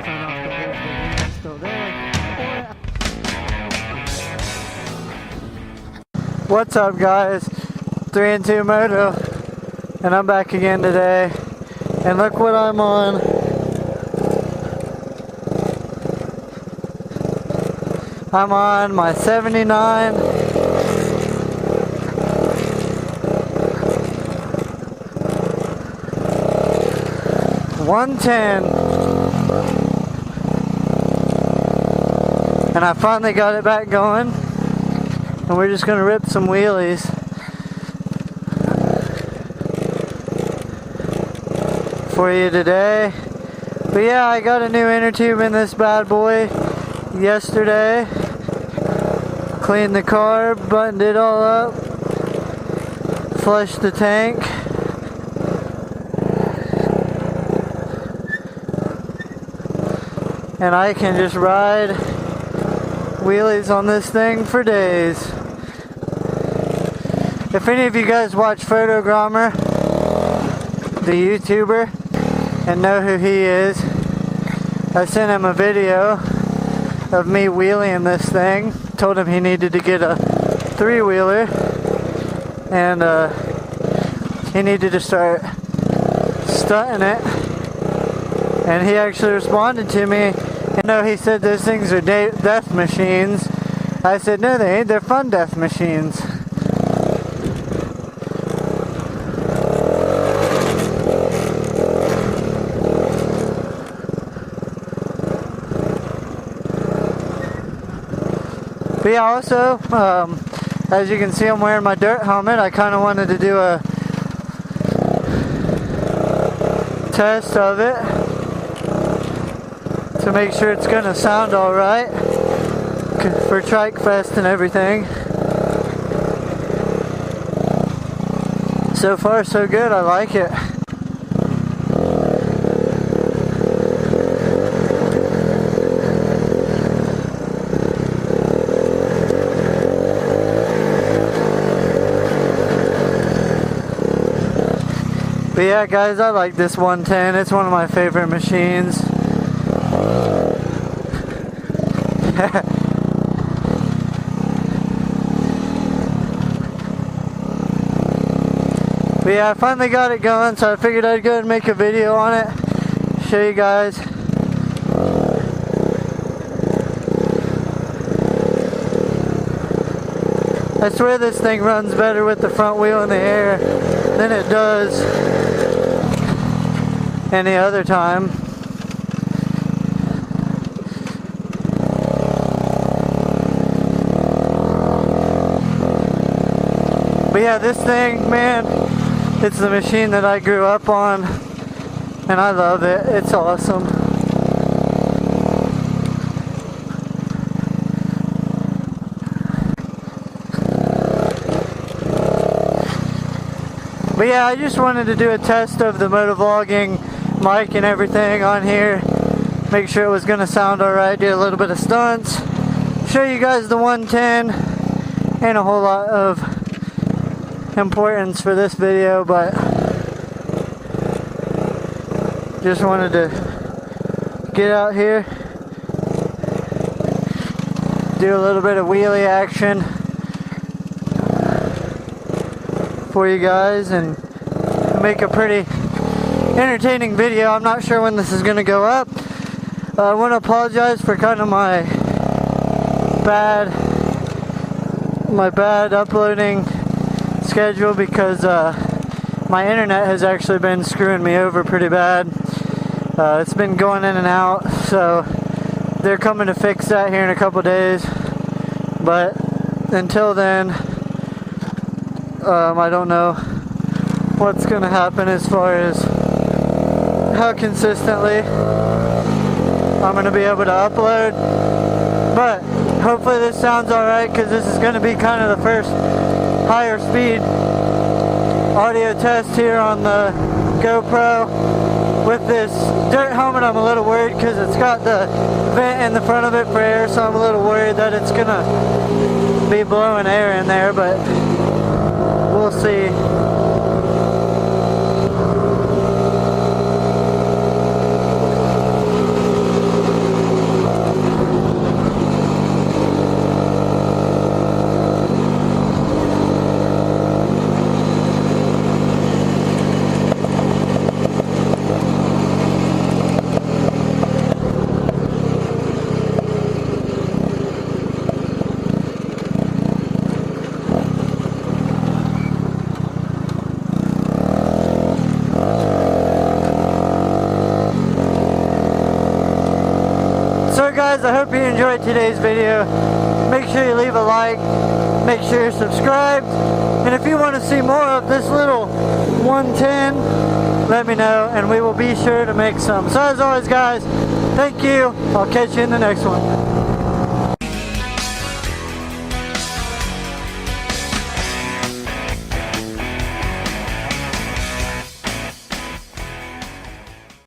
turn off the whole thing. It's still there. What's up, guys? 3 and 2 Moto, and I'm back again today. And look what I'm on. I'm on my 79. $110, and I finally got it back going, and we're just gonna rip some wheelies. For you today. But yeah, I got a new inner tube in this bad boy yesterday. Cleaned the carb, buttoned it all up, flushed the tank. And I can just ride wheelies on this thing for days. If any of you guys watch Photogrammer, the YouTuber, and know who he is, I sent him a video of me wheeling this thing. Told him he needed to get a 3-wheeler, and he needed to start stunting it. And he actually responded to me. You know, he said those things are death machines. I said, no, they ain't. They're fun death machines. But yeah, also, as you can see, I'm wearing my dirt helmet. I kind of wanted to do a test of it to make sure it's gonna sound alright for Trike Fest and everything. So far so good, I like it. But yeah, guys, I like this 110. It's one of my favorite machines. But yeah, I finally got it going, so I figured I'd go and make a video on it, show you guys. I swear this thing runs better with the front wheel in the air than it does any other time. But yeah, this thing, man, it's the machine that I grew up on, and I love it. It's awesome. But yeah, I just wanted to do a test of the motovlogging mic and everything on here. Make sure it was going to sound alright. Do a little bit of stunts. Show you guys the 110. Ain't a whole lot of importance for this video, but just wanted to get out here, do a little bit of wheelie action for you guys and make a pretty entertaining video. I'm not sure when this is going to go up. I want to apologize for kind of my bad uploading schedule, because my internet has actually been screwing me over pretty bad. It's been going in and out, so they're coming to fix that here in a couple days. But until then, I don't know what's going to happen as far as how consistently I'm going to be able to upload. But hopefully this sounds alright, because this is going to be kind of the first higher speed audio test here on the GoPro. With this dirt helmet, I'm a little worried because it's got the vent in the front of it for air, so I'm a little worried that it's gonna be blowing air in there, but we'll see. guys, I hope you enjoyed today's video. Make sure you leave a like, make sure you're subscribed, and if you want to see more of this little 110, let me know and we will be sure to make some. So as always guys, thank you. I'll catch you in the next one.